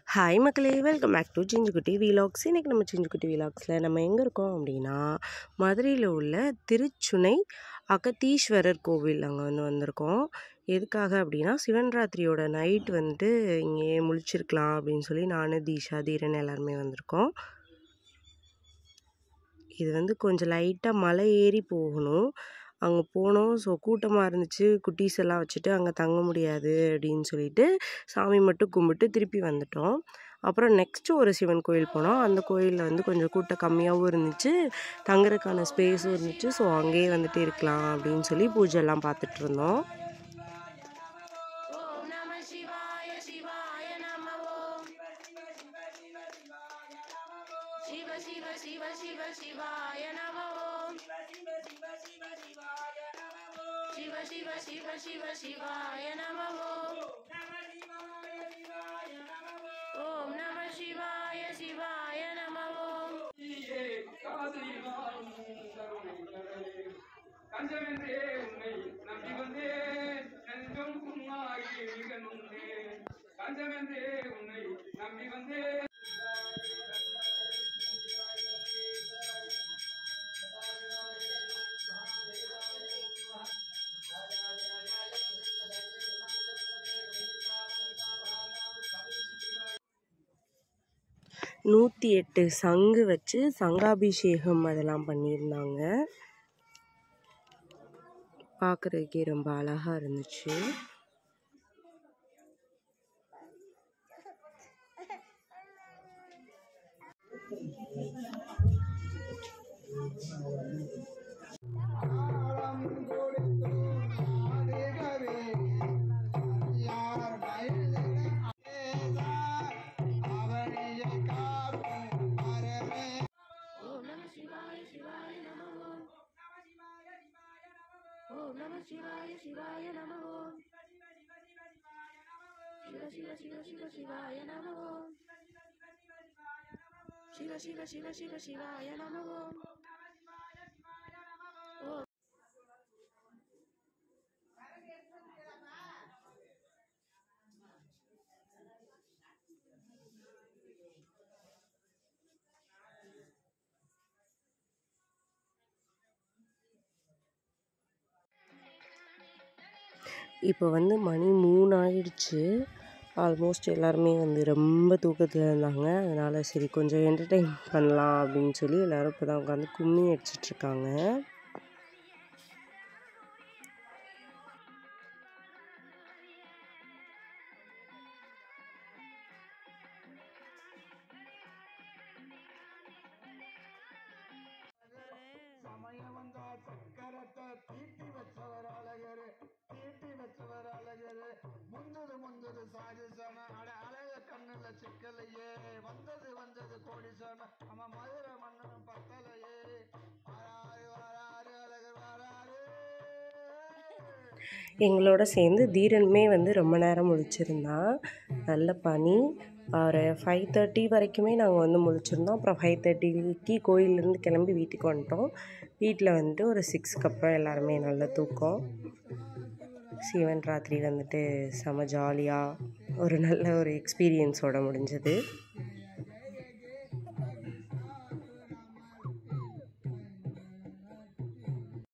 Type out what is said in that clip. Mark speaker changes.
Speaker 1: Hi மக்களே, welcome back to சிஞ்சுக்குட்டி வீலாக்ஸ். இன்றைக்கி நம்ம சிஞ்சுக்குட்டி வீலாக்ஸில் நம்ம எங்கே இருக்கோம் அப்படின்னா, மதுரையில் உள்ள திருச்சுனை அகத்தீஸ்வரர் கோவில் அங்கே வந்திருக்கோம். எதுக்காக அப்படின்னா, சிவன் ராத்திரியோட நைட் இங்கே முழிச்சிருக்கலாம் அப்படின்னு சொல்லி நான், தீஷா, தீரன் எல்லாருமே வந்திருக்கோம். இது கொஞ்சம் லைட்டாக மலை ஏறி போகணும். அங்கே போனோம். ஸோ கூட்டமாக இருந்துச்சு. குட்டீஸ் எல்லாம் வச்சுட்டு அங்கே தங்க முடியாது அப்படின்னு சொல்லிட்டு சாமி மட்டும் கும்பிட்டு திருப்பி வந்துட்டோம். அப்புறம் நெக்ஸ்ட்டு ஒரு சிவன் கோயில் போனோம். அந்த கோயிலில் கொஞ்சம் கூட்டம் கம்மியாகவும் இருந்துச்சு, தங்குறதுக்கான ஸ்பேஸும் இருந்துச்சு. ஸோ அங்கேயே இருக்கலாம் அப்படின்னு சொல்லி பூஜைலாம் பார்த்துட்டு இருந்தோம்.
Speaker 2: शिव शिवाय नमः ओम नमः शिवाय शिवाय नमः கஞ்சமென்றே உன்னை நம்பி வந்தேன் நெஞ்சம் புண்ணாகி நிகழ்ந்தேன் கஞ்சமென்றே உன்னை நம்பி வந்தேன்.
Speaker 1: நூற்றி 8 சங்கு வச்சு சங்காபிஷேகம் அதெல்லாம் பண்ணியிருந்தாங்க. பார்க்குறதுக்கே ரொம்ப அழகாக இருந்துச்சு.
Speaker 2: शिवाय शिवाय नमः शिव शिव शिव शिव शिवाय नमः शिव शिव शिव शिव शिवाय नमः.
Speaker 1: இப்போ மணி 3 ஆயிடுச்சு. ஆல்மோஸ்ட் எல்லாருமே ரொம்ப தூக்கத்தில் இருந்தாங்க. அதனால் சரி கொஞ்சம் என்டர்டெயின் பண்ணலாம் அப்படின்னு சொல்லி எல்லோரும் இப்போ தான் உட்காந்து கும்மி அடிச்சிட்ருக்காங்க.
Speaker 3: முந்தது சாதி சம அழக கண்ணுல சிக்கலையே வந்தது கோடி சம நம்ம மதுரை மன்னனும் பத்தலையே வாராரு அழகர் வாராரு.
Speaker 1: எங்களோட சேர்ந்து தீரனுமே ரொம்ப நேரம் முழிச்சிருந்தான். நல்ல பனி. ஒரு 5:30 வரைக்குமே நாங்கள் முழிச்சிருந்தோம். அப்புறம் 5:30க்கு கோயிலேருந்து கிளம்பி வீட்டுக்கு வந்துட்டோம். வீட்டில் ஒரு 6க்கு அப்புறம் எல்லாருமே நல்ல தூக்கம். சிவன் ராத்திரி செம ஜாலியாக ஒரு நல்ல ஒரு எக்ஸ்பீரியன்ஸோடு முடிஞ்சது.